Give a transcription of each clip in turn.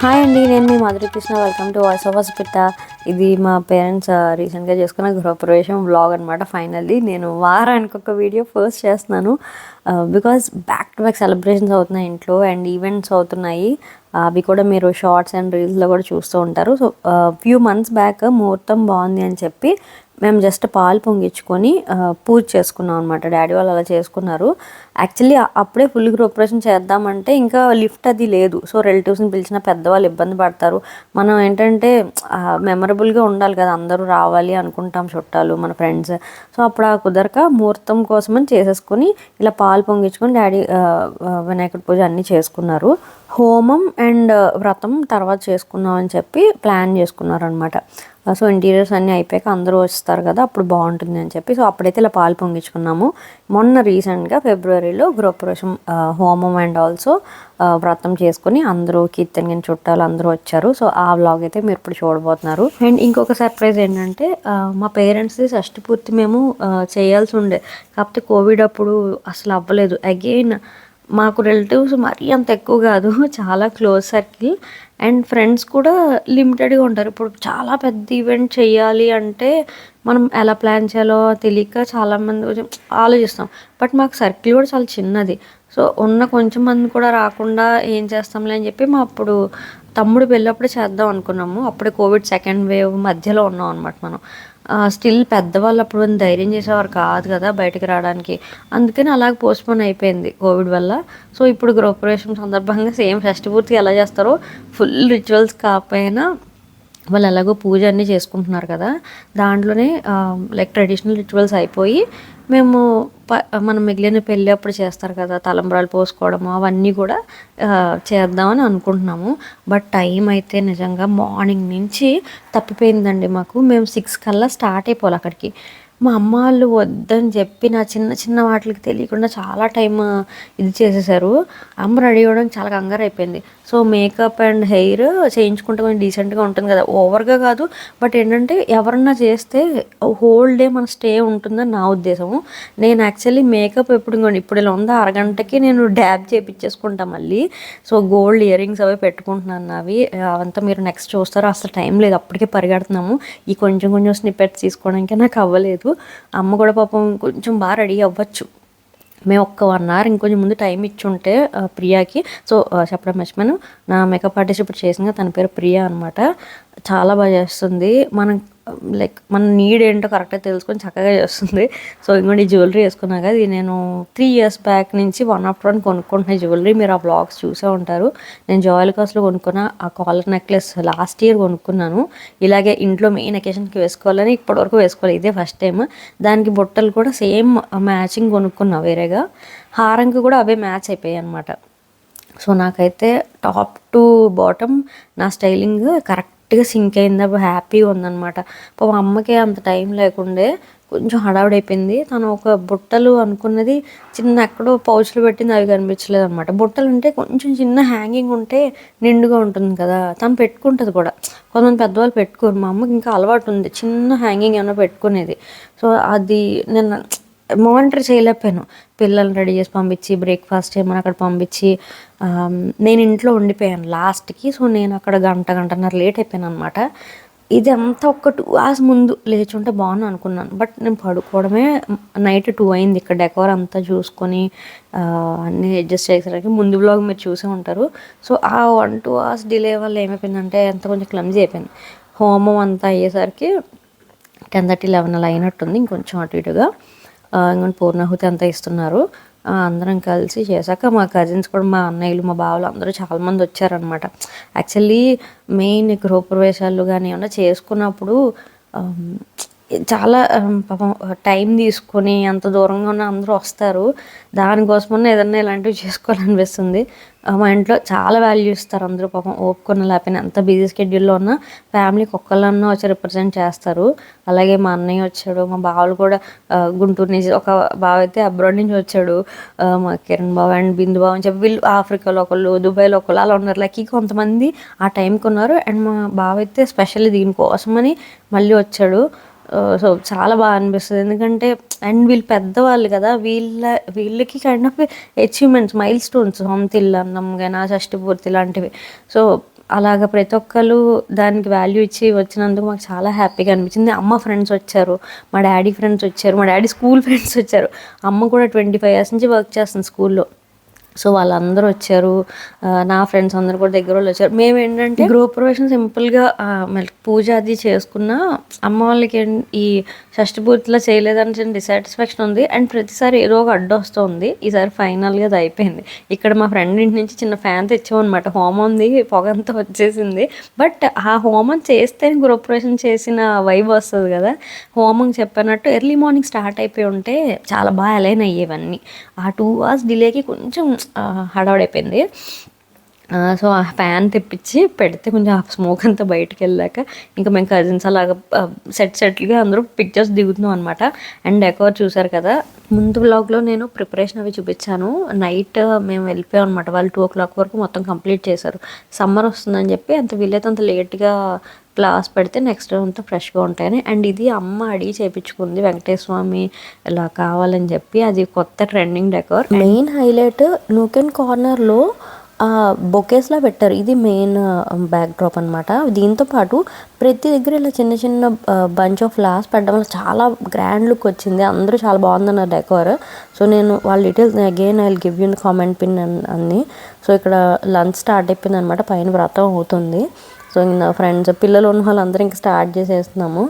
Hi అండి, నేను మీ Madhuri Krishna. Welcome to voice of hospital. ఇది మా పేరెంట్స్ రీసెంట్గా చేసుకున్న గృహప్రవేశం వ్లాగ్ అనమాట. ఫైనల్లీ నేను వారానికి ఒక వీడియో పోస్ట్ చేస్తున్నాను. Because back to back celebrations అవుతున్నాయి ఇంట్లో అండ్ ఈవెంట్స్ అవుతున్నాయి. అవి కూడా మీరు షార్ట్స్ అండ్ రీల్స్లో కూడా చూస్తూ ఉంటారు. సో ఫ్యూ మంత్స్ బ్యాక్ ముహూర్తం బాగుంది అని చెప్పి మేము జస్ట్ పాలు పొంగించుకొని పూజ చేసుకున్నాం అనమాట. డాడీ వాళ్ళు అలా చేసుకున్నారు. యాక్చువల్లీ అప్పుడే ఫుల్ గృహప్రవేశం చేద్దామంటే ఇంకా లిఫ్ట్ అది లేదు. సో రిలేటివ్స్ని పిలిచిన పెద్దవాళ్ళు ఇబ్బంది పడతారు. మనం ఏంటంటే మెమరబుల్గా ఉండాలి కదా, అందరూ రావాలి అనుకుంటాం చుట్టాలు మన ఫ్రెండ్స్. సో అప్పుడు కుదరక ముహూర్తం కోసమని చేసేసుకొని ఇలా పాలు పొంగించుకొని డాడీ వినాయకుడి పూజ అన్నీ చేసుకున్నారు. హోమం అండ్ వ్రతం తర్వాత చేసుకుందాం అని చెప్పి ప్లాన్ చేసుకున్నారు అనమాట. సో ఇంటీరియర్స్ అన్నీ అయిపోయాక అందరూ వస్తారు కదా, అప్పుడు బాగుంటుంది అని చెప్పి సో అప్పుడైతే ఇలా పాలు పొంగించుకున్నాము. మొన్న రీసెంట్గా ఫిబ్రవరిలో గృహప్రవేశం హోమం అండ్ ఆల్సో వ్రతం చేసుకుని అందరూ కీర్తన చుట్టాలు అందరూ వచ్చారు. సో ఆ వ్లాగ్ అయితే మీరు ఇప్పుడు చూడబోతున్నారు. అండ్ ఇంకొక సర్ప్రైజ్ ఏంటంటే మా పేరెంట్స్ది షష్టి పూర్తి మేము చేయాల్సి ఉండే, కాకపోతే కోవిడ్ అప్పుడు అసలు అవ్వలేదు. అగైన్ మాకు రిలేటివ్స్ మరీ అంత ఎక్కువ కాదు, చాలా క్లోజ్ సర్కిల్ అండ్ ఫ్రెండ్స్ కూడా లిమిటెడ్గా ఉంటారు. ఇప్పుడు చాలా పెద్ద ఈవెంట్ చేయాలి అంటే మనం ఎలా ప్లాన్ చేయాలో తెలియక చాలామంది కొంచెం ఆలోచిస్తాం. బట్ మాకు సర్కిల్ కూడా చాలా చిన్నది. సో ఉన్న కొంచెం మంది కూడా రాకుండా ఏం చేస్తాంలే అని చెప్పి మా అప్పుడు తమ్ముడు పెళ్ళప్పుడే చేద్దాం అనుకున్నాము. అప్పుడే కోవిడ్ సెకండ్ వేవ్ మధ్యలో ఉన్నాం అనమాట మనం. స్టిల్ పెద్దవాళ్ళు అప్పుడు ధైర్యం చేసేవారు కాదు కదా బయటకు రావడానికి. అందుకని అలాగ పోస్ట్పోన్ అయిపోయింది కోవిడ్ వల్ల. సో ఇప్పుడు గృహప్రవేశం సందర్భంగా సేమ్ షష్టి పూర్తి ఎలా చేస్తారో ఫుల్ రిచువల్స్ కాకపోయినా వాళ్ళు ఎలాగో పూజ అన్నీ చేసుకుంటున్నారు కదా, దాంట్లోనే లైక్ ట్రెడిషనల్ రిచువల్స్ అయిపోయి మేము మనం మిగిలిన పెళ్ళి అప్పుడు చేస్తారు కదా తలంబ్రాలు పోసుకోవడము అవన్నీ కూడా చేద్దామని అనుకుంటున్నాము. బట్ టైం అయితే నిజంగా మార్నింగ్ నుంచి తప్పిపోయిందండి మాకు. మేము 6 కల్లా స్టార్ట్ అయిపోవాలి అక్కడికి. మా అమ్మ వాళ్ళు వద్దని చెప్పి నా చిన్న చిన్న వాటికి తెలియకుండా చాలా టైం ఇది చేసేసారు. అమ్మ రెడీ అవ్వడానికి చాలా కంగారు అయిపోయింది. సో మేకప్ అండ్ హెయిర్ చేయించుకుంటే కొంచెం డీసెంట్గా ఉంటుంది కదా, ఓవర్గా కాదు. బట్ ఏంటంటే ఎవరన్నా చేస్తే హోల్ డే మన స్టే ఉంటుందని నా ఉద్దేశము. నేను యాక్చువల్లీ మేకప్ ఇప్పుడు ఇలా ఉందా అరగంటకి నేను డ్యాబ్ చేయించేసుకుంటాను మళ్ళీ. సో గోల్డ్ ఇయర్ రింగ్స్ అవి పెట్టుకుంటున్నాను. అవి అవంతా మీరు నెక్స్ట్ చూస్తారు. అసలు టైం లేదు, అప్పటికే పరిగెడుతున్నాము. ఈ కొంచెం కొంచెం స్నిప్పెట్స్ తీసుకోవడానికి నాకు అవ్వలేదు. అమ్మ కూడా పాపం కొంచెం బాగా రెడీ అవ్వచ్చు. మేము ఒక్క 1 అవర్ ఇంకొంచెం ముందు టైం ఇచ్చుంటే ప్రియాకి. సో చెప్పడం మర్చిపోయాను, నా మేకప్ ఆర్టిస్ట్ ఇప్పుడు చేసింది తన పేరు ప్రియా అనమాట. చాలా బాగా చేస్తుంది. మన నీడ్ ఏంటో కరెక్ట్గా తెలుసుకొని చక్కగా చేస్తుంది. సో ఇంకోటి జ్యువెలరీ వేసుకున్నా కదా, ఇది నేను 3 years బ్యాక్ నుంచి 1 after 1 కొనుక్కుంటున్న జ్యువెలరీ. మీరు ఆ బ్లాగ్స్ చూసే ఉంటారు. నేను జాయిల్కాస్లో కొనుక్కున్న ఆ కాలర్ నెక్లెస్ లాస్ట్ ఇయర్ కొనుక్కున్నాను. ఇలాగే ఇంట్లో మెయిన్ అకేషన్కి వేసుకోవాలని ఇప్పటివరకు వేసుకోవాలి, ఇదే ఫస్ట్ టైం. దానికి బొట్టలు కూడా సేమ్ మ్యాచింగ్ కొనుక్కున్నా వేరేగా. హారంకి కూడా అవే మ్యాచ్ అయిపోయాయి అనమాట. సో నాకైతే టాప్ టు బాటమ్ నా స్టైలింగ్ కరెక్ట్గా సింక్ అయింది. హ్యాపీగా ఉందన్నమాట. పాపం అమ్మకి అంత టైం లేకుండే కొంచెం హడావుడైపోయింది. తను ఒక బుట్టలు అనుకున్నది చిన్న ఎక్కడో పౌచ్లు పెట్టింది, అవి కనిపించలేదు అనమాట. బుట్టలు ఉంటే కొంచెం చిన్న హ్యాంగింగ్ ఉంటే నిండుగా ఉంటుంది కదా, తను పెట్టుకుంటుంది కూడా. కొంతమంది పెద్దవాళ్ళు పెట్టుకోరు, మా అమ్మకి ఇంకా అలవాటు ఉంది చిన్న హ్యాంగింగ్ ఏమైనా పెట్టుకునేది. సో అది నేను మానిటర్ చేయలేకపోయాను. పిల్లల్ని రెడీ చేసి పంపించి బ్రేక్ఫాస్ట్ ఏమైనా అక్కడ పంపించి నేను ఇంట్లో ఉండిపోయాను లాస్ట్కి. సో నేను అక్కడ గంటన్నర లేట్ అయిపోయాను అనమాట. ఇది అంతా ఒక 2 hours ముందు లేచుంటే బాగుంది అనుకున్నాను. బట్ నేను పడుకోవడమే నైట్ 2 అయింది. ఇక్కడ డెకోర్ అంతా చూసుకొని అన్నీ అడ్జస్ట్ చేసేసరికి ముందు బ్లాగ్ మీరు చూసే ఉంటారు. సో ఆ 1-2 hours డిలే వల్ల ఏమైపోయిందంటే అంత కొంచెం క్లమ్జీ అయిపోయింది. హోమం అంతా అయ్యేసరికి 10:30-11 అలా అయినట్టుంది. ఇంకొంచెం అటు ఇటుగా ఇంకొంచెం పూర్ణాహుతి అంతా ఇస్తున్నారు. అందరం కలిసి చేశాక మా కజిన్స్ కూడా, మా అన్నయ్యలు, మా బావలు అందరూ చాలామంది వచ్చారనమాట. యాక్చువల్లీ మెయిన్ గృహప్రవేశాలు కానీ ఏమన్నా చేసుకున్నప్పుడు చాలా పాపం టైం తీసుకొని అంత దూరంగా ఉన్న అందరూ వస్తారు. దానికోసమన్నా ఏదన్నా ఇలాంటివి చేసుకోవాలనిపిస్తుంది. మా ఇంట్లో చాలా వాల్యూ ఇస్తారు అందరూ. పాపం ఓపుకొని లేకపోయినా ఎంత బిజీ స్కెడ్యూల్లో ఉన్నా ఫ్యామిలీకి ఒక్కళ్ళన్నా వచ్చి రిప్రజెంట్ చేస్తారు. అలాగే మా అన్నయ్య వచ్చాడు, మా బావలు కూడా గుంటూరు నుంచి, ఒక బావ అయితే అబ్రాడ్ నుంచి వచ్చాడు. మా కిరణ్ బావ అండ్ బిందు బావ అని చెప్పి వీళ్ళు ఆఫ్రికాలో ఒకళ్ళు, దుబాయ్లో ఒకళ్ళు అలా ఉన్నారు. లక్కీ కొంతమంది ఆ టైంకి ఉన్నారు. అండ్ మా బావ అయితే స్పెషల్లీ దీనికోసమని మళ్ళీ వచ్చాడు. సో చాలా బాగా అనిపిస్తుంది. ఎందుకంటే అండ్ వీళ్ళు పెద్దవాళ్ళు కదా, వీళ్ళకి kind of achievements, mile stones, సొంత ఇల్లు అన్నం కానీ షష్టి పూర్తి లాంటివి. సో అలాగ ప్రతి ఒక్కరు దానికి వాల్యూ ఇచ్చి వచ్చినందుకు మాకు చాలా హ్యాపీగా అనిపించింది. అమ్మ ఫ్రెండ్స్ వచ్చారు, మా డాడీ ఫ్రెండ్స్ వచ్చారు, మా డాడీ స్కూల్ ఫ్రెండ్స్ వచ్చారు. అమ్మ కూడా 25 years నుంచి వర్క్ చేస్తుంది స్కూల్లో. సో వాళ్ళందరూ వచ్చారు, నా ఫ్రెండ్స్ అందరూ కూడా దగ్గర వాళ్ళు వచ్చారు. మేము ఏంటంటే గృహప్రవేశం సింపుల్గా పూజ అది చేసుకున్న, అమ్మ వాళ్ళకి ఈ షష్ఠి పూర్తిలో చేయలేదని చిన్న డిసాటిస్ఫాక్షన్ ఉంది. అండ్ ప్రతిసారి ఏదో ఒక అడ్డు వస్తుంది. ఈసారి ఫైనల్గా అది అయిపోయింది. ఇక్కడ మా ఫ్రెండ్ ఇంటి నుంచి చిన్న ఫ్యాన్ తెచ్చామన్నమాట. హోమం ఉంది, పొగంతా వచ్చేసింది. బట్ ఆ హోమం చేస్తే గృహప్రవేశం చేసిన వైబ్ వస్తుంది కదా. హోమం చెప్పినట్టు ఎర్లీ మార్నింగ్ స్టార్ట్ అయిపోయి ఉంటే చాలా బాగా అలైన్ అయ్యేవన్నీ. ఆ 2 hours డిలేకి కొంచెం హడావుడైపోయింది. సో ఆ ఫ్యాన్ తెప్పించి పెడితే కొంచెం ఆ స్మోక్ అంతా బయటకు వెళ్ళాక ఇంకా మేము కజిన్స్ అలాగా సెట్లుగా అందరూ పిక్చర్స్ దిగుతున్నాం అనమాట. అండ్ డెకోర్ చూసారు కదా. ముందు వ్లాగ్లో నేను ప్రిపరేషన్ అవి చూపించాను. నైట్ మేము వెళ్ళిపోయాం అనమాట. వాళ్ళు 2 o'clock వరకు మొత్తం కంప్లీట్ చేశారు. సమ్మర్ వస్తుందని చెప్పి అంత వీలైతే అంత లేట్గా క్లాస్ పెడితే నెక్స్ట్ డే అంతా ఫ్రెష్గా ఉంటాయని. అండ్ ఇది అమ్మ అడిగి చేయించుకుంది, వెంకటేశ్వర స్వామి ఇలా కావాలని చెప్పి. అది కొత్త trending decor. Main highlight nook and కార్నర్లో బొకేస్లా పెట్టారు. ఇది మెయిన్ బ్యాక్ డ్రాప్ అనమాట. దీంతో పాటు ప్రతి దగ్గర ఇలా చిన్న చిన్న బంచ్ ఆఫ్ ఫ్లవర్స్ పెట్టడం వల్ల చాలా గ్రాండ్ లుక్ వచ్చింది. అందరూ చాలా బాగుందన్నారు డెకోర్. సో నేను వాళ్ళ details again I will give you comment pin అన్ని. సో ఇక్కడ లంచ్ స్టార్ట్ అయిపోయింది అనమాట. పైన వ్రతం అవుతుంది. సో నా ఫ్రెండ్స్ పిల్లలు ఉన్న వాళ్ళందరూ ఇంకా స్టార్ట్ చేసేస్తున్నాము.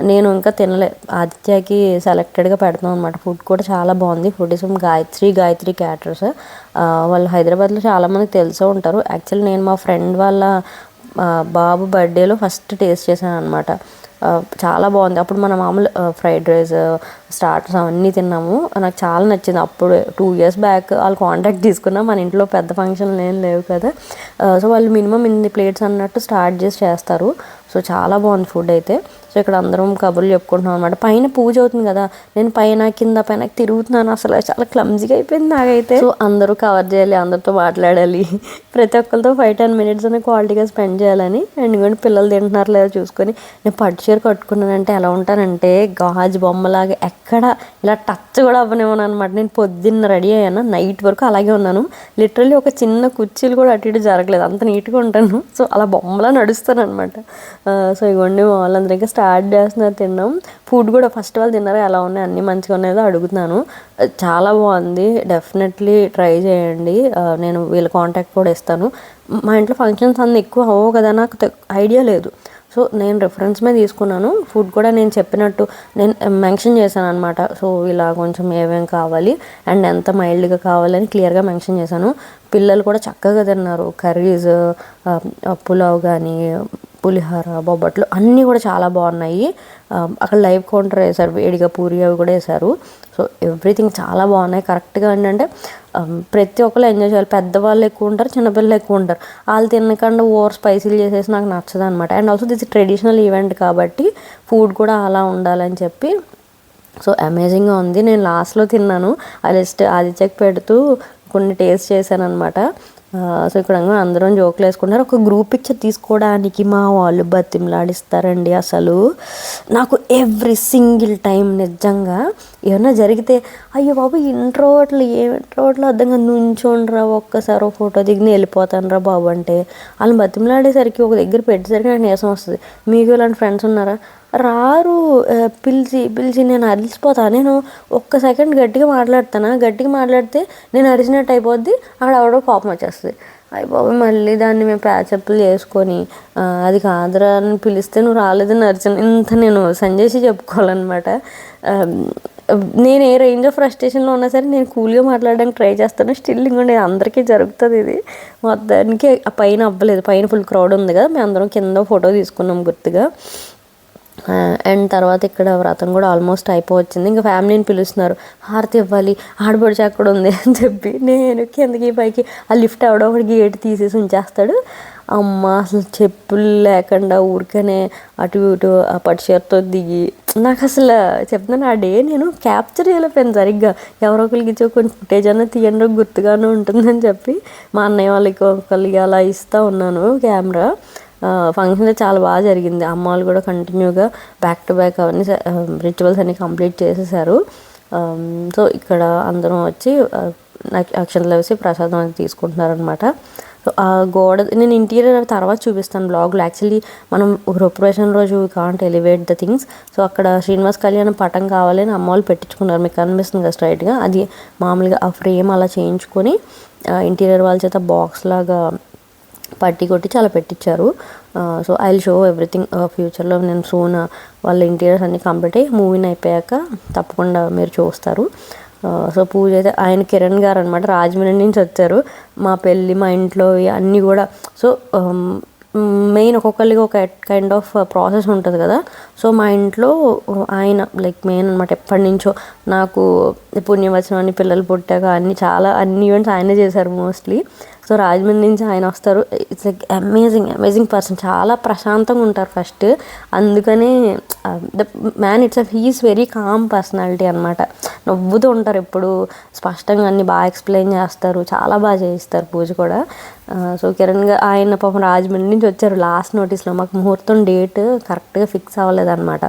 నేను ఇంకా తినలే. ఆదిత్యకి సెలెక్టెడ్గా పెడతాం అనమాట. ఫుడ్ కూడా చాలా బాగుంది. Food is Gayatri caterers. వాళ్ళు హైదరాబాద్లో చాలామందికి తెలిసే ఉంటారు. యాక్చువల్లీ నేను మా ఫ్రెండ్ వాళ్ళ బాబు బర్త్డేలో ఫస్ట్ టేస్ట్ చేశాను అనమాట. చాలా బాగుంది. అప్పుడు మన మామూలు ఫ్రైడ్ రైస్, స్టార్టర్స్ అవన్నీ తిన్నాము. నాకు చాలా నచ్చింది. అప్పుడు 2 years బ్యాక్ వాళ్ళు కాంటాక్ట్ తీసుకున్నాం. మన ఇంట్లో పెద్ద ఫంక్షన్లు ఏం లేవు కదా. సో వాళ్ళు మినిమం ఇన్ని ప్లేట్స్ అన్నట్టు స్టార్ట్ చేస్తారు. సో చాలా బాగుంది ఫుడ్ అయితే. సో ఇక్కడ అందరం కబుర్లు చెప్పుకుంటున్నాం అనమాట. పైన పూజ అవుతుంది కదా, నేను పైన కింద తిరుగుతున్నాను. అసలు చాలా క్లమ్జీగా అయిపోయింది నాకైతే. సో అందరూ కవర్ చేయాలి, అందరితో మాట్లాడాలి, ప్రతి ఒక్కరితో 5-10 minutes అనే క్వాలిటీగా స్పెండ్ చేయాలని. అండ్ ఇంకోటి పిల్లలు తింటున్నారు లేదా చూసుకొని. నేను పట్టు చీర కట్టుకున్నానంటే ఎలా ఉంటానంటే గాజు బొమ్మలాగా ఎక్కడ ఇలా టచ్ కూడా అవ్వనివ్వను అనమాట. నేను పొద్దున్న రెడీ అయ్యాను, నైట్ వరకు అలాగే ఉన్నాను. లిటరల్లీ ఒక చిన్న కుర్చీలు కూడా అటు ఇటు జరగలేదు, అంత నీట్గా ఉంటాను. సో అలా బొమ్మలా నడుస్తాను అనమాట. సో ఇవన్నీ వాళ్ళందరికీ స్టార్ట్ చేస్తున్నారు తిన్నాం. ఫుడ్ కూడా ఫస్ట్ వాళ్ళు తిన్నారు, ఎలా ఉన్నాయి అన్నీ మంచిగా ఉన్నాయో అడుగుతున్నాను. చాలా బాగుంది, డెఫినెట్లీ ట్రై చేయండి. నేను వీళ్ళ కాంటాక్ట్ కూడా ఇస్తాను. మా ఇంట్లో ఫంక్షన్స్ అన్నీ ఎక్కువ అవ్వవు కదా, నాకు ఐడియా లేదు. సో నేను రిఫరెన్స్ మీద తీసుకున్నాను. ఫుడ్ కూడా నేను చెప్పినట్టు నేను మెన్షన్ చేశాను అనమాట. సో ఇలా కొంచెం ఏమేమి కావాలి అండ్ ఎంత మైల్డ్గా కావాలని క్లియర్గా మెన్షన్ చేశాను. పిల్లలు కూడా చక్కగా తిన్నారు. కర్రీస్, పులావ్ కానీ, పులిహోర, బొబ్బట్లు అన్నీ కూడా చాలా బాగున్నాయి. అక్కడ లైవ్ కౌంటర్ వేశారు, వేడిగా పూరి అవి కూడా వేశారు. సో ఎవ్రీథింగ్ చాలా బాగున్నాయి. కరెక్ట్గా ఏంటంటే ప్రతి ఒక్కరు ఎంజాయ్ చేయాలి. పెద్దవాళ్ళు ఎక్కువ ఉంటారు, చిన్నపిల్లలు ఎక్కువ ఉంటారు. వాళ్ళు తినకుండా ఓవర్ స్పైసీలు చేసేసి నాకు నచ్చదు అనమాట. And also this traditional event కాబట్టి ఫుడ్ కూడా అలా ఉండాలని చెప్పి. సో అమేజింగ్గా ఉంది. నేను లాస్ట్లో తిన్నాను. ఆదిత్యకి పెడుతూ కొన్ని టేస్ట్ చేశాను అనమాట. సో ఇక్కడ అందరం జోకులు వేసుకుంటారు. ఒక గ్రూప్ పిక్చర్ తీసుకోవడానికి మా వాళ్ళు బతిమలాడిస్తారండి. అసలు నాకు ఎవ్రీ సింగిల్ టైం నిజంగా ఏమన్నా జరిగితే అయ్యో బాబు ఇంట్రోవర్ట్లు అర్థంగా నుంచోండ్రా ఒక్కసారి ఫోటో దిగిన వెళ్ళిపోతాను రా బాబు అంటే, వాళ్ళని బతిమలాడేసరికి ఒక దగ్గర పెట్టేసరికి నాకు నీరసం వస్తుంది. మీకు ఇలాంటి ఫ్రెండ్స్ ఉన్నారా? రారు, పిలిచి నేను అరిచిపోతాను. నేను ఒక్క సెకండ్ గట్టిగా మాట్లాడితే నేను అరిచినట్టు అయిపోద్ది. అక్కడ ఎవడో కోపం వచ్చేస్తుంది. అయిపోయి మళ్ళీ దాన్ని మేము ప్యాచప్లు చేసుకొని అది కాదురా అని పిలిస్తే నువ్వు రాలేదని అరిచాను. ఇంత నేను సంజేసి చెప్పుకోవాలన్నమాట. నేను ఏ రేంజ్ ఆఫ్ ఫ్రస్ట్రేషన్లో ఉన్నా సరే నేను కూల్గా మాట్లాడడానికి ట్రై చేస్తాను. స్టిల్ ఇంకోటి అందరికీ జరుగుతుంది ఇది. మొత్తానికి పైన అవ్వలేదు, పైన ఫుల్ క్రౌడ్ ఉంది కదా, మేము అందరం కింద ఫోటో తీసుకున్నాం గుర్తుగా. అండ్ తర్వాత ఇక్కడ వ్రతం కూడా ఆల్మోస్ట్ అయిపోవచ్చింది. ఇంకా ఫ్యామిలీని పిలుస్తున్నారు, హారతి ఇవ్వాలి, ఆడబడిచి అక్కడ ఉంది అని చెప్పి. నేను కిందకి పైకి ఆ లిఫ్ట్ ఎవడో ఒకటి గేట్ తీసేసి ఉంచేస్తాడు. అమ్మ అసలు చెప్పులు లేకుండా ఊరికనే అటు ఇటు ఆ పట్టుచీరతో దిగి నాకు అసలు చెప్తున్నాను ఆ డే నేను క్యాప్చర్ చేయలేకపోయాను సరిగ్గా. ఎవరో ఒకరికి ఇచ్చే కొంచెం ఫుటేజ్ అన్నా తీయండి గుర్తుగానే ఉంటుందని చెప్పి మా అన్నయ్య వాళ్ళకి ఒకరికి అలా ఇస్తూ ఉన్నాను కెమెరా. ఫంక్షన్ చాలా బాగా జరిగింది. అమ్మ వాళ్ళు కూడా కంటిన్యూగా బ్యాక్ టు బ్యాక్ అవన్నీ రిచువల్స్ అన్నీ కంప్లీట్ చేసేసారు. సో ఇక్కడ అందరం వచ్చి అక్షంతలు వేసి ప్రసాదం అది తీసుకుంటున్నారనమాట. సో ఆ గోడ నేను ఇంటీరియర్ తర్వాత చూపిస్తాను బ్లాగ్లో. యాక్చువల్లీ మనం గృహప్రవేశం రోజు can't elevate the things. So అక్కడ శ్రీనివాస్ కళ్యాణం పటం కావాలని అమ్మ వాళ్ళు పెట్టించుకున్నారు, మీకు కనిపిస్తుంది కదా స్ట్రైట్గా. అది మామూలుగా ఆ ఫ్రేమ్ అలా చేయించుకొని ఇంటీరియర్ వాళ్ళ చేత బాక్స్ లాగా పట్టి కొట్టి చాలా పెట్టించారు. So I will show everything ఫ్యూచర్లో. నేను సూన్ వాళ్ళ ఇంటీరియర్స్ అన్నీ కంప్లీట్ అయ్యి మూవీని అయిపోయాక తప్పకుండా మీరు చూస్తారు. సో పూజ అయితే ఆయన కిరణ్ గారు అనమాట, రాజమండ్రి నుంచి వచ్చారు. మా పెళ్ళి మా ఇంట్లో అన్నీ కూడా. సో మెయిన్ ఒక్కొక్కరికి ఒక కైండ్ ఆఫ్ ప్రాసెస్ ఉంటుంది కదా. సో మా ఇంట్లో ఆయన లైక్ మెయిన్ అనమాట. ఎప్పటి నుంచో నాకు పుణ్యవచనం అని పిల్లలు పుట్టాక అన్ని ఈవెంట్స్ ఆయనే చేశారు మోస్ట్లీ. సో రాజమండ్రి నుంచి ఆయన వస్తారు. It's like amazing person. చాలా ప్రశాంతంగా ఉంటారు ఫస్ట్. అందుకనే the man he is very calm personality అనమాట. నవ్వుతూ ఉంటారు ఎప్పుడు, స్పష్టంగా అన్ని బాగా ఎక్స్ప్లెయిన్ చేస్తారు, చాలా బాగా చేయిస్తారు పూజ కూడా. సో కిరణ్ ఆయన పాపం రాజమండ్రి నుంచి వచ్చారు లాస్ట్ నోటీస్లో. మాకు ముహూర్తం డేట్ కరెక్ట్గా ఫిక్స్ అవ్వలేదన్నమాట.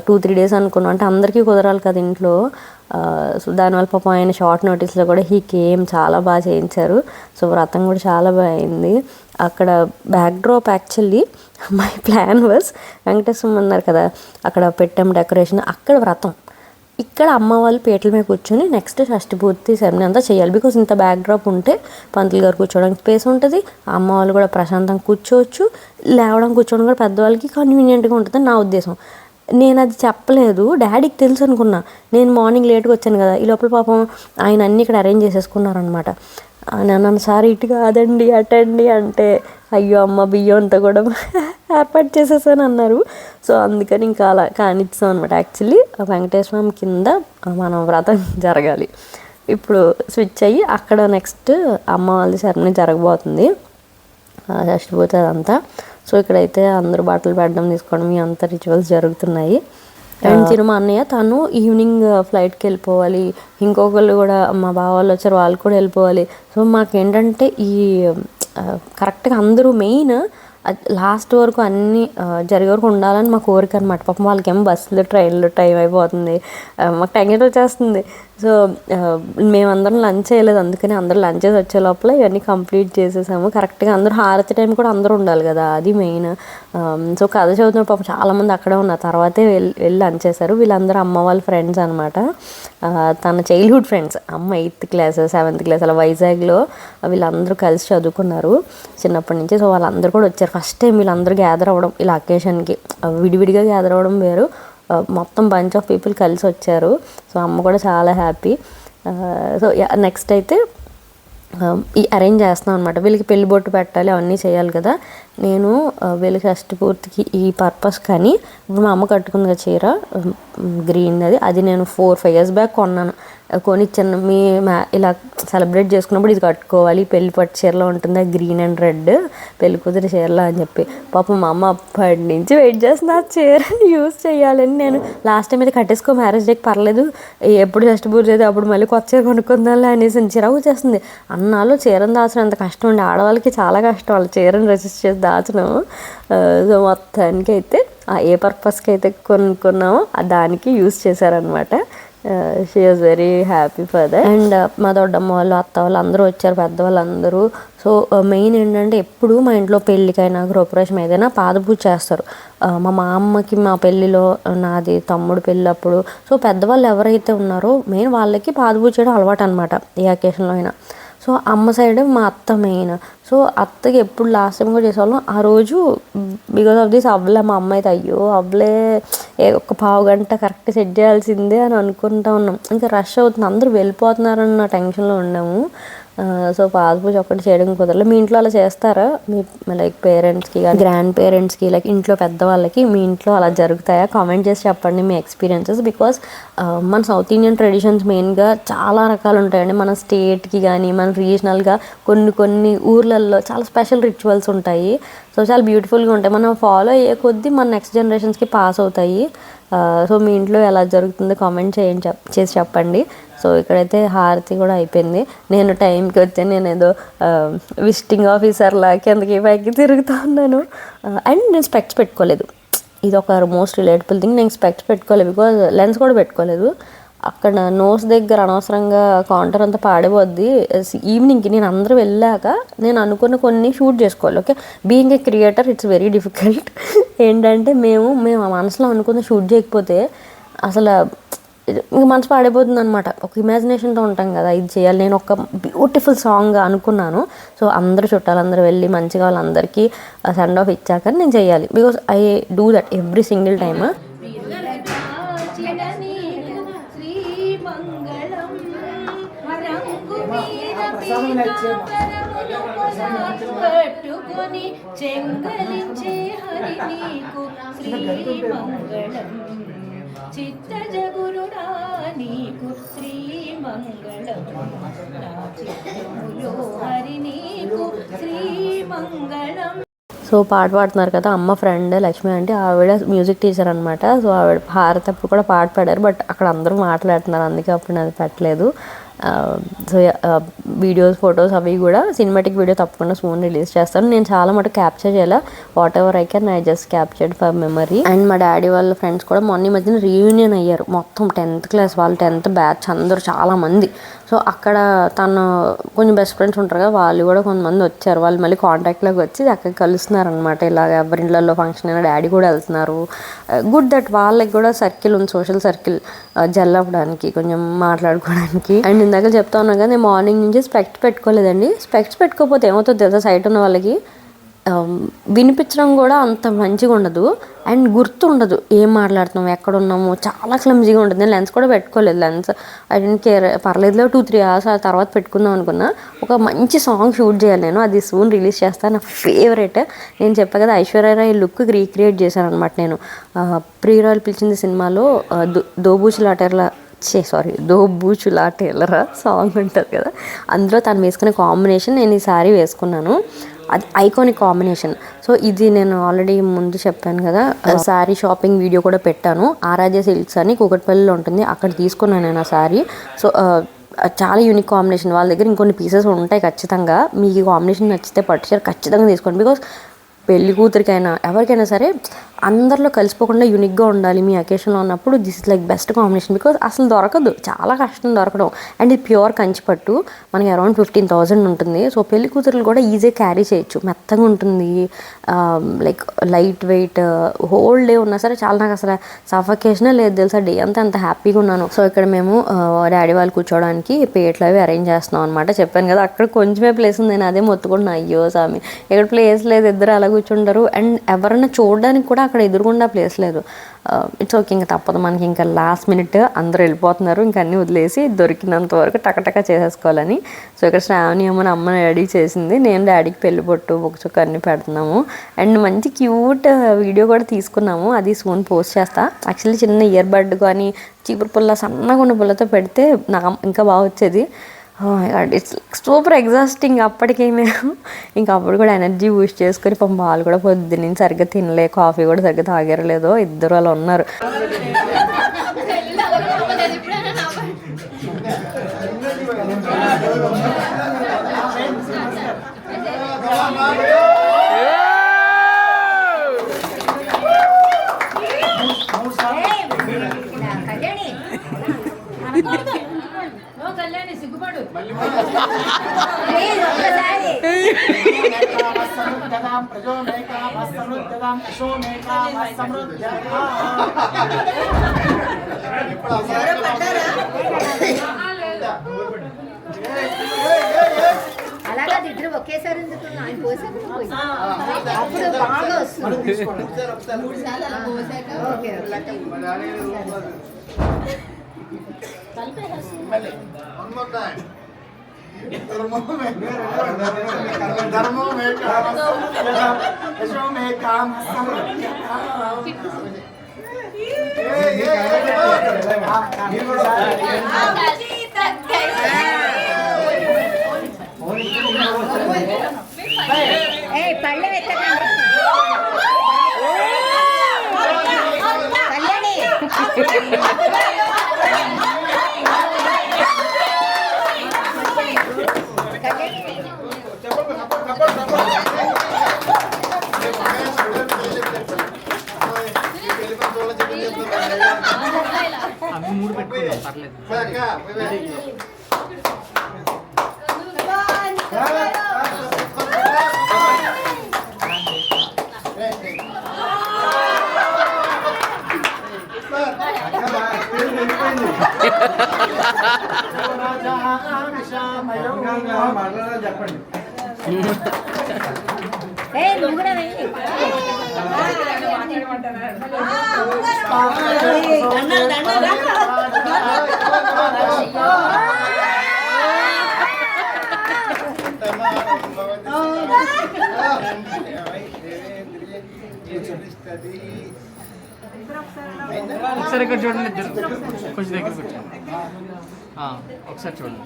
2-3 days అనుకున్నాం. అంటే అందరికీ కుదరాలి కదా ఇంట్లో. సో దానివల్ల పాపం ఆయన షార్ట్ నోటీస్లో కూడా కేమ్ చాలా బాగా చేయించారు. సో వ్రతం కూడా చాలా బాగా అయింది. అక్కడ backdrop actually my plan was Venkateshwaram అన్నారు కదా, అక్కడ పెట్టాం డెకరేషన్, అక్కడ వ్రతం. ఇక్కడ అమ్మ వాళ్ళు పీటల మీద కూర్చొని నెక్స్ట్ షష్ఠి పూర్తి సెరమనీ అంతా చేయాలి. బికాజ్ ఇంత బ్యాక్డ్రాప్ ఉంటే పంతులు గారు కూర్చోవడానికి స్పేస్ ఉంటుంది, అమ్మ వాళ్ళు కూడా ప్రశాంతంగా కూర్చోవచ్చు, లేవడం కూర్చోవడం కూడా పెద్దవాళ్ళకి కన్వీనియంట్గా ఉంటుందని నా ఉద్దేశం. నేను అది చెప్పలేదు, డాడీకి తెలుసు అనుకున్నా. నేను మార్నింగ్ లేట్గా వచ్చాను కదా, ఈ లోపల పాపం ఆయన అన్నీ ఇక్కడ అరేంజ్ చేసేసుకున్నారనమాట. నన్ను సార్ ఇటు కాదండి అటండి అంటే, అయ్యో అమ్మ బియ్యం అంతా కూడా ఏర్పాటు చేసేసాను అన్నారు. సో అందుకని ఇంకా అలా కానిచ్చాం అనమాట. యాక్చువల్లీ వెంకటేశ్వరం కింద మనం వ్రతం జరగాలి. ఇప్పుడు స్విచ్ అయ్యి అక్కడ నెక్స్ట్ అమ్మ వాళ్ళది సెరమనీ జరగబోతుంది, షష్ఠి పూర్తి అదంతా. సో ఇక్కడైతే అందరూ బట్టలు పెట్టడం తీసుకోవడం ఈ అంత రిచువల్స్ జరుగుతున్నాయి. అండ్ తిరుమ అన్నయ్య తను ఈవినింగ్ ఫ్లైట్కి వెళ్ళిపోవాలి, ఇంకొకళ్ళు కూడా మా బావ వాళ్ళు వచ్చారు, వాళ్ళు కూడా వెళ్ళిపోవాలి. సో మాకేంటంటే ఈ కరెక్ట్గా అందరూ మెయిన్ లాస్ట్ వరకు అన్నీ జరిగే వరకు ఉండాలని మా కోరిక అనమాట. పాపం వాళ్ళకేమో బస్సులు ట్రైన్లు టైం అయిపోతుంది, మాకు టెన్షన్ వచ్చేస్తుంది. సో మేమందరం లంచ్ చేయలేదు, అందుకని అందరూ లంచ్ చేసి వచ్చే లోపల ఇవన్నీ కంప్లీట్ చేసేసాము. కరెక్ట్గా అందరూ హారతి టైం కూడా అందరూ ఉండాలి కదా, అది మెయిన్. సో కథ చదువుతున్న పాపం చాలామంది అక్కడే ఉన్నారు, తర్వాతే వెళ్ళి లంచ్ చేశారు. వీళ్ళందరూ అమ్మ వాళ్ళ ఫ్రెండ్స్ అనమాట, తన చైల్డ్హుడ్ ఫ్రెండ్స్. అమ్మ 8th class 7th class అలా వైజాగ్లో వీళ్ళందరూ కలిసి చదువుకున్నారు చిన్నప్పటి నుంచి. సో వాళ్ళందరూ కూడా వచ్చారు. ఫస్ట్ టైం వీళ్ళందరూ గ్యాదర్ అవ్వడం ఇలా అకేషన్కి, విడివిడిగా గ్యాదర్ అవ్వడం వేరు, మొత్తం బంచ్ ఆఫ్ పీపుల్ కలిసి వచ్చారు. సో అమ్మ కూడా చాలా హ్యాపీ. సో నెక్స్ట్ అయితే ఈ అరేంజ్ చేస్తున్నాం అనమాట. వీళ్ళకి పెళ్లి బొట్టు పెట్టాలి, అవన్నీ చేయాలి కదా. నేను వీళ్ళకి షష్ఠి పూర్తికి ఈ పర్పస్ కానీ ఇప్పుడు మా అమ్మ కట్టుకుంది కదా చీర గ్రీన్, అది నేను 4-5 years బ్యాక్ కొన్నాను. కొనిచ్చాను, ఇలా సెలబ్రేట్ చేసుకున్నప్పుడు ఇది కట్టుకోవాలి, పెళ్లి పట్టు చీరలో ఉంటుంది గ్రీన్ అండ్ రెడ్, పెళ్లి కూతురి చీరలో అని చెప్పి. పాపం మా అమ్మ అప్పటి నుంచి వెయిట్ చేస్తుంది ఆ చీరని యూజ్ చేయాలని. నేను లాస్ట్ టైం అయితే కట్టేసుకో మ్యారేజ్ డేకి పర్లేదు, ఎప్పుడు షష్ఠి పూర్తి అయితే అప్పుడు మళ్ళీ కొత్త చీర కొనుక్కుందాలే అనేసి చిరాకు చేస్తుంది. అన్నాళ్ళు చీరను దాచడం ఎంత కష్టం అండి, ఆడవాళ్ళకి చాలా కష్టం వాళ్ళ చీరను రెసిస్ట్ చేసి దాచడం. సో మొత్తానికి అయితే ఏ పర్పస్కి అయితే కొనుక్కున్నామో దానికి యూజ్ చేశారనమాట. She was very happy for that. And మా దొడ్డమ్మ వాళ్ళు అత్త వాళ్ళు అందరూ వచ్చారు, పెద్దవాళ్ళందరూ. సో మెయిన్ ఏంటంటే ఎప్పుడు మా ఇంట్లో పెళ్ళికైనా గృహప్రవేశం ఏదైనా పాదపూజ చేస్తారు. మా అమ్మకి మా పెళ్ళిలో, నాది తమ్ముడు పెళ్ళప్పుడు, సో పెద్దవాళ్ళు ఎవరైతే ఉన్నారో మెయిన్ వాళ్ళకి పాదపూజ చేయడం అలవాటు అనమాట ఏ అకేషన్లో అయినా. సో అమ్మ సైడ్ మా అత్త మెయిన్. సో అత్తకి ఎప్పుడు లాస్ట్ టైం కూడా చేసేవాళ్ళం. ఆ రోజు బికాస్ ఆఫ్ దిస్ అవ్వలే, మా అమ్మ అయితే అయ్యో అవ్వలే, ఒక 1/2 గంట కరెక్ట్ సెట్ చేయాల్సిందే అని అనుకుంటా ఉన్నాం. ఇంకా రష్ అవుతుంది, అందరూ వెళ్ళిపోతున్నారన్న టెన్షన్లో ఉన్నాము. సో పాదపూజ ఒక్కటి చేయడం కుదరలేదు. మీ ఇంట్లో అలా చేస్తారా? మీ లైక్ పేరెంట్స్కి కానీ గ్రాండ్ పేరెంట్స్కి లైక్ ఇంట్లో పెద్దవాళ్ళకి మీ ఇంట్లో అలా జరుగుతాయా? కామెంట్ చేసి చెప్పండి మీ ఎక్స్పీరియన్సెస్. బికాస్ మన సౌత్ ఇండియన్ ట్రెడిషన్స్ మెయిన్గా చాలా రకాలు ఉంటాయండి. మన స్టేట్కి కానీ మన రీజనల్గా కొన్ని ఊర్లలో చాలా స్పెషల్ రిచువల్స్ ఉంటాయి. సో చాలా బ్యూటిఫుల్గా ఉంటాయి, మనం ఫాలో అయ్యే కొద్దీ మన నెక్స్ట్ జనరేషన్స్కి పాస్ అవుతాయి. సో మీ ఇంట్లో ఎలా జరుగుతుందో కామెంట్ చేసి చెప్పండి. సో ఇక్కడైతే హారతి కూడా అయిపోయింది. నేను టైంకి వచ్చాను, నేను ఏదో విజిటింగ్ ఆఫీసర్లా కిందకి పైకి తిరుగుతూ ఉన్నాను. అండ్ నేను స్పెక్ట్స్ పెట్టుకోలేదు, ఇది ఒక మోస్ట్ రిలేటబుల్ థింగ్. నేను స్పెక్ట్స్ పెట్టుకోలేదు బికాజ్ లెన్స్ కూడా పెట్టుకోలేదు. అక్కడ నోస్ దగ్గర అనవసరంగా కౌంటర్ అంతా పాడిపోద్ది. ఈవినింగ్కి నేను అందరూ వెళ్ళాక నేను అనుకున్న కొన్ని షూట్ చేసుకోవాలి. Okay, being a creator it's very difficult. ఏంటంటే మేము మనసులో అనుకున్న షూట్ చేయకపోతే అసలు ఇంక మనసు పాడైపోతుంది అనమాట. ఒక ఇమాజినేషన్తో ఉంటాం కదా, ఇది చేయాలి. నేను ఒక బ్యూటిఫుల్ సాంగ్ అనుకున్నాను. సో అందరూ చుట్టాలందరూ వెళ్ళి మంచిగా వాళ్ళందరికీ సెండ్ ఆఫ్ ఇచ్చాక నేను చేయాలి. Because I do that every single time. పట్టుకొని చెంగలించే హరి నీకు శ్రీమంగళం, చిత్తజగురుడా నీకు శ్రీమంగళం, నా చిత్తములో హరి నీకు శ్రీమంగళం. సో పాట పాడుతున్నారు కదా, అమ్మ ఫ్రెండ్ లక్ష్మి అంటే ఆవిడ మ్యూజిక్ టీచర్ అనమాట. సో ఆవిడ హారతి అప్పుడు కూడా పాట పాడారు. బట్ అక్కడ అందరూ మాట్లాడుతున్నారు, అందుకే అప్పుడు నేను పెట్టలేదు. సో వీడియోస్ ఫొటోస్ అవి కూడా సినిమాటిక్ వీడియో తప్పకుండా సూన్ రిలీజ్ చేస్తాను. నేను చాలా మటుకు క్యాప్చర్ చేయాలి. What ever I can I just captured for memory. And మా డాడీ వాళ్ళ ఫ్రెండ్స్ కూడా మొన్న మధ్యన రీయూనియన్ అయ్యారు. మొత్తం 10th క్లాస్ వాళ్ళు, 10th బ్యాచ్ అందరూ చాలామంది. సో అక్కడ తను కొంచెం బెస్ట్ ఫ్రెండ్స్ ఉంటారు కదా, వాళ్ళు కూడా కొంతమంది వచ్చారు. వాళ్ళు మళ్ళీ కాంటాక్ట్లోకి వచ్చి అక్కడ కలుస్తున్నారు అనమాట. ఇలాగ ఎవరింట్లో ఫంక్షన్ అయినా డాడీ కూడా వెళ్తున్నారు. గుడ్ దట్ వాళ్ళకి కూడా సర్కిల్ ఉంది, సోషల్ సర్కిల్ జెల్ అవ్వడానికి, కొంచెం మాట్లాడుకోవడానికి. అండ్ ఇందాక చెప్తా ఉన్నా కదా, నేను మార్నింగ్ నుంచి స్పెక్ట్స్ పెట్టుకోలేదండి. స్పెక్ట్స్ పెట్టుకోకపోతే ఏమవుతుంది తెలుసా, సైట్ ఉన్న వాళ్ళకి వినిపించడం కూడా అంత మంచిగా ఉండదు. అండ్ గుర్తు ఉండదు ఏం మాట్లాడుతున్నాము, ఎక్కడ ఉన్నాము, చాలా క్లమ్జీగా ఉంటుంది. నేను లెన్స్ కూడా పెట్టుకోలేదు. లెన్స్ ఐ డోంట్ కేర్, పర్లేదులో 2-3 hours ఆ తర్వాత పెట్టుకుందాం అనుకున్నా. ఒక మంచి సాంగ్ షూట్ చేయాలి నేను, అది సూన్ రిలీజ్ చేస్తాను. నా ఫేవరెట్, నేను చెప్పా కదా, ఐశ్వర్య రాయ్ లుక్ రీక్రియేట్ చేశాను అనమాట నేను. ప్రియురాలు పిలిచింది సినిమాలో దోబూచులాటేలరా సాంగ్ ఉంటుంది కదా, అందులో తను వేసుకునే కాంబినేషన్ నేను ఈ సారీ వేసుకున్నాను. అది ఐకానిక్ కాంబినేషన్. సో ఇది నేను ఆల్రెడీ ముందు చెప్పాను కదా, శారీ షాపింగ్ వీడియో కూడా పెట్టాను. ఆరాధ్య సిల్క్స్ అని కూకట్పల్లిలో ఉంటుంది, అక్కడ తీసుకున్నాను నేను ఆ శారీ. సో చాలా యూనిక్ కాంబినేషన్. వాళ్ళ దగ్గర ఇంకొన్ని పీసెస్ ఉంటాయి ఖచ్చితంగా. మీకు ఈ కాంబినేషన్ నచ్చితే పట్టు చీర ఖచ్చితంగా తీసుకోండి. బికాస్ పెళ్లి కూతురికైనా ఎవరికైనా సరే అందరిలో కలిసిపోకుండా యూనిక్గా ఉండాలి మీ అకేషన్లో ఉన్నప్పుడు. This is like best combination. Because అసలు దొరకదు, చాలా కష్టం దొరకడం. అండ్ ఇది ప్యూర్ కంచిపట్టు, మనకి అరౌండ్ 15,000 ఉంటుంది. సో పెళ్లి కూతురులు కూడా ఈజీగా క్యారీ చేయొచ్చు, మెత్తగా ఉంటుంది, like light weight. Whole day ఉన్నా సరే చాలా, నాకు అసలు సఫకేషనే లేదు తెలుసా, డే అంతా అంత హ్యాపీగా ఉన్నాను. సో ఇక్కడ మేము డాడీ వాళ్ళు కూర్చోవడానికి పేట్లు అవి అరేంజ్ చేస్తున్నాం అనమాట. చెప్పాను కదా అక్కడ కొంచెమే ప్లేస్ ఉంది, నేను అదే మొత్తుకుంటున్నా, అయ్యో స్వామి ఇక్కడ ప్లేస్ లేదు, ఇద్దరు అలా కూర్చుంటారు. అండ్ ఎవరైనా చూడడానికి కూడా అక్కడ ఎదురుగుండా ప్లేస్ లేదు. ఇట్స్ ఓకే, ఇంకా తప్పదు మనకి, ఇంకా లాస్ట్ మినిట్ అందరూ వెళ్ళిపోతున్నారు, ఇంకా అన్నీ వదిలేసి దొరికినంత వరకు టకటక చేసేసుకోవాలని. సో ఇక్కడ శ్రావణి అమ్మని అమ్మని రెడీ చేసింది, నేను డాడీకి పెళ్లి పొట్టు ఒక చుక్క అన్నీ పెడుతున్నాము. అండ్ మంచి క్యూట్ వీడియో కూడా తీసుకున్నాము, అది సూన్ పోస్ట్ చేస్తా. యాక్చువల్లీ చిన్న ఇయర్ బడ్ కానీ చీపురు పుల్ల, సన్నగా ఉన్న పుల్లతో పెడితే నాకు ఇంకా బాగా వచ్చేది. It's super exhausting. అప్పటికే మేము ఇంకా అప్పుడు కూడా ఎనర్జీ బూస్ట్ చేసుకొని, పాపం వాళ్ళు కూడా పొద్దున్న సరిగ్గా తినలే, కాఫీ కూడా సరిగ్గా తాగరలేదో, ఇద్దరు అలా ఉన్నారు. సిగ్గుపడు అలాగా ఇద్దరు ఒకేసారి ఎందుకు ఆయన పోసాక అప్పుడు బాగా వస్తుంది. పళ్ళె ఎత్తకండి కళ్యాణి. చెప్పండి. నువ్వు కూడా వెయ్యి. ఒకసారి ఇక్కడ చూడండి, ఇద్దరు కొంచెం దగ్గర కూర్చోండి. ఒకసారి చూడండి.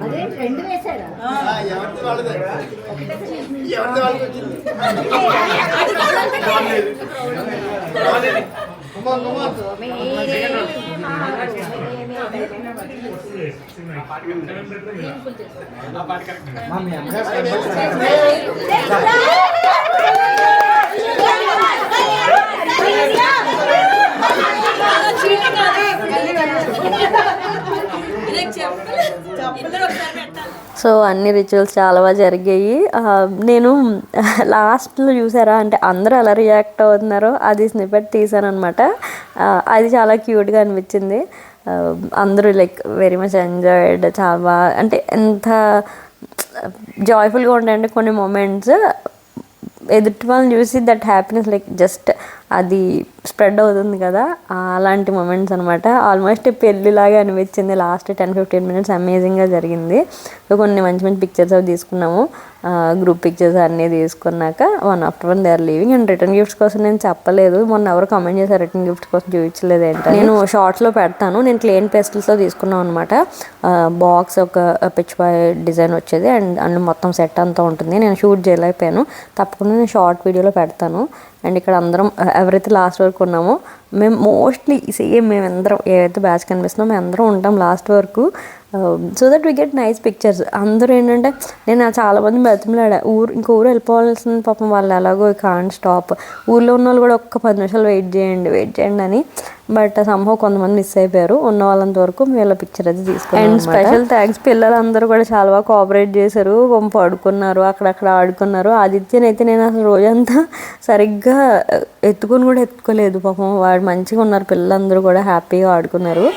అదే రెండు వేసారా? సో అన్ని రిచువల్స్ చాలా బాగా జరిగాయి. నేను లాస్ట్లో చూసారా అంటే అందరూ ఎలా రియాక్ట్ అవుతున్నారో అది స్నిపెట్ తీసాను అనమాట. అది చాలా క్యూట్గా అనిపించింది. అందరూ లైక్ వెరీ మచ్ ఎంజాయ్డ్. చాలా బాగా అంటే ఎంత జాయ్ఫుల్గా ఉంటాయంటే కొన్ని మూమెంట్స్ ఎదుటి వాళ్ళని చూసి దట్ హ్యాపీనెస్ లైక్ జస్ట్ అది స్ప్రెడ్ అవుతుంది కదా, అలాంటి మూమెంట్స్ అనమాట. ఆల్మోస్ట్ పెళ్ళిలాగా అనిపించింది. లాస్ట్ 10-15 minutes అమేజింగ్గా జరిగింది. సో కొన్ని మంచి మంచి పిక్చర్స్ అవి తీసుకున్నాము. గ్రూప్ పిక్చర్స్ అన్నీ తీసుకున్నాక 1 after 1 they are leaving. And return gifts కోసం నేను చెప్పలేదు. మొన్న ఎవరు కామెంట్ చేశారు రిటర్న్ గిఫ్ట్స్ కోసం చూపించలేదు ఏంటంటే, నేను షార్ట్స్లో పెడతాను. నేను ప్లెయిన్ పేస్టల్స్లో తీసుకున్నాను అనమాట. బాక్స్ ఒక పిచ్ బాయ్ డిజైన్ వచ్చేది అండ్ అందులో మొత్తం సెట్ అంతా ఉంటుంది. నేను షూట్ చేయలేకపోయాను, తప్పకుండా నేను షార్ట్ వీడియోలో పెడతాను. అండ్ ఇక్కడ అందరం ఎవరైతే లాస్ట్ వరకు ఉన్నామో మేము మోస్ట్లీ సేమ్ మేమందరం ఏవైతే బ్యాచ్ కనిపిస్తున్నామో మేము అందరం ఉంటాం లాస్ట్ వరకు. So that we get nice pictures. అందరూ ఏంటంటే నేను చాలామంది బతిమలాడా ఇంకో ఊరు వెళ్ళిపోవాల్సిన పాపం వాళ్ళు ఎలాగో కాంట్ స్టాప్. ఊళ్ళో ఉన్న వాళ్ళు కూడా ఒక్క 10 నిమిషాలు వెయిట్ చేయండి అని. బట్ సంభవం కొంతమంది మిస్ అయిపోయారు. ఉన్న వాళ్ళంత వరకు వీళ్ళ పిక్చర్ అయితే తీసుకున్నాం. అండ్ స్పెషల్ థ్యాంక్స్, పిల్లలందరూ కూడా చాలా బాగా కోఆపరేట్ చేశారు. పడుకున్నారు, అక్కడక్కడ ఆడుకున్నారు. ఆదిత్యనైతే నేను అసలు రోజంతా సరిగ్గా ఎత్తుకొని కూడా ఎత్తుకోలేదు. పాపం వాడు మంచిగా ఉన్నారు. పిల్లలందరూ కూడా హ్యాపీగా ఆడుకున్నారు.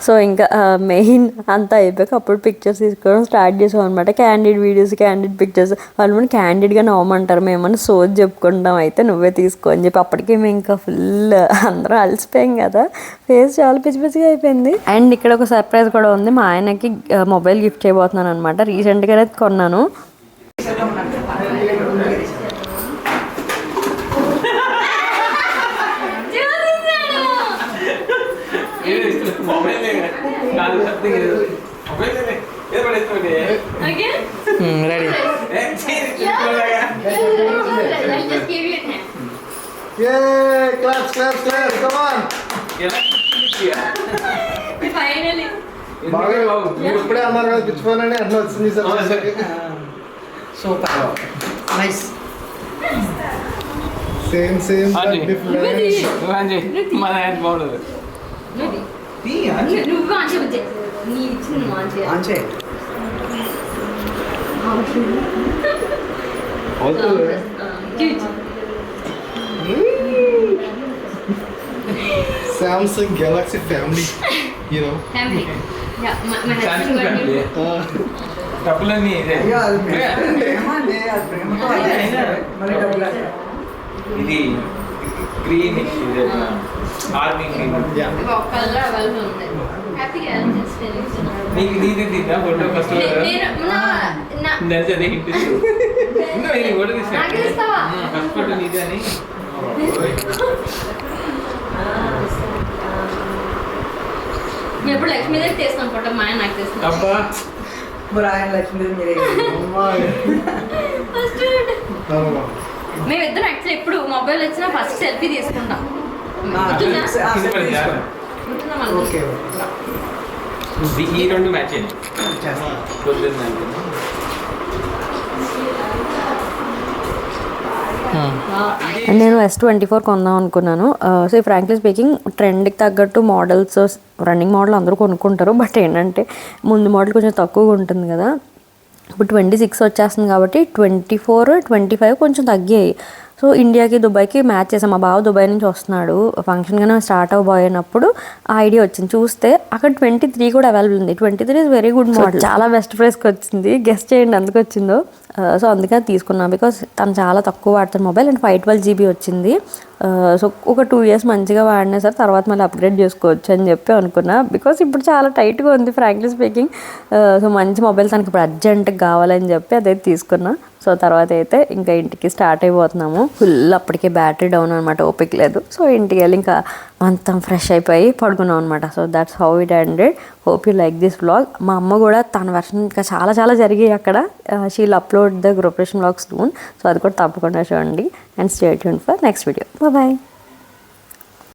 సో ఇంకా మెయిన్ అంతా అయిపోయాక అప్పుడు పిక్చర్స్ తీసుకోవడం స్టార్ట్ చేసాం అనమాట. Candid videos, candid pictures. వాళ్ళు మనం క్యాండిడ్గా నవ్వమంటారు, మేమన్నా సోది చెప్పుకుంటాం, అయితే నువ్వే తీసుకో అని చెప్పి. అప్పటికే మేము ఇంకా ఫుల్ అందరం అలసిపోయాం కదా, ఫేస్ చాలా పిచ్చి పిచ్చిగా అయిపోయింది. అండ్ ఇక్కడ ఒక సర్ప్రైజ్ కూడా ఉంది. మా ఆయనకి మొబైల్ గిఫ్ట్ చేయబోతున్నాను అనమాట. రీసెంట్గానే కొన్నాను. రెడీ. ఇప్పుడే అన్నారు కదా పిచ్చిపోయినా అన్న వచ్చింది. Super nice. సేమ్ మన బాగుండదు. నువ్వు ఆన్సే నీ ఇచ్చిన ఆన్సే Samsung Galaxy family, you know. Family. Yeah, my husband got you. డబ్బులన్నీ ఇది గ్రీన్ ఆర్మీ గ్రీన్. నీకు నీది తిన్నా ఫోటో ఫస్ట్ అదే ఇంట్రెస్ట్ ఫస్ట్ ఫోటో నీది అని మేము ఎప్పుడు లక్ష్మీదేవి చేస్తాం ఫోటో, మా ఆయన నాకు చేస్తాం. అబ్బా మేమిద్దరం యాక్చువల్లీ ఎప్పుడు మొబైల్ వచ్చినా ఫస్ట్ సెల్ఫీ తీసుకుంటాం. గుర్తుందా? గుర్తుందా మనకు? ఈ రెండు మ్యాచ్ అయ్యింది. అండ్ నేను S24 కొందాం అనుకున్నాను. సో ఫ్రాంక్లీ స్పీకింగ్ ట్రెండ్కి తగ్గట్టు మోడల్స్, రన్నింగ్ మోడల్ అందరూ కొనుక్కుంటారు. బట్ ఏంటంటే ముందు మోడల్ కొంచెం తక్కువగా ఉంటుంది కదా. ఇప్పుడు 26 వచ్చేస్తుంది కాబట్టి 24, 25 కొంచెం తగ్గాయి. సో ఇండియాకి దుబాయ్కి మ్యాచ్ చేసాం. మా బావ దుబాయ్ నుంచి వస్తున్నాడు, ఫంక్షన్గానే స్టార్ట్ అవ్వబోయినప్పుడు ఆ ఐడియా వచ్చింది. చూస్తే అక్కడ 23 కూడా అవైలబుల్ ఉంది. 23 ఇస్ వెరీ గుడ్ మోడల్, చాలా బెస్ట్ ప్రైస్కి వచ్చింది. గెస్ట్ చేయండి ఎందుకు వచ్చిందో. సో అందుకని తీసుకున్నాను, బికాస్ తను చాలా తక్కువ వాడుతాను మొబైల్. అండ్ 512 GB వచ్చింది. సో ఒక 2 years మంచిగా వాడినా సరే తర్వాత మళ్ళీ అప్గ్రేడ్ చేసుకోవచ్చు అని చెప్పి అనుకున్నా. బికాస్ ఇప్పుడు చాలా టైట్గా ఉంది ఫ్రాంక్లీ స్పీకింగ్. సో మంచి మొబైల్ తనకి ఇప్పుడు అర్జెంట్గా కావాలని చెప్పి అదైతే తీసుకున్నా. సో తర్వాత అయితే ఇంకా ఇంటికి స్టార్ట్ అయిపోతున్నాము. ఫుల్ అప్పటికే బ్యాటరీ డౌన్ అనమాట, ఓపిక లేదు. సో ఇంటికి వెళ్ళి ఇంకా మొత్తం ఫ్రెష్ అయిపోయి పడుకున్నాం అనమాట. So that's how it ended. Hope you like this vlog. మా అమ్మ కూడా తన వెర్షన్ ఇంకా చాలా చాలా జరిగాయి అక్కడ. She'll upload the gruhapravesham vlog soon. So అది కూడా తప్పకుండా చూడండి. And stay tune for next video. Bye.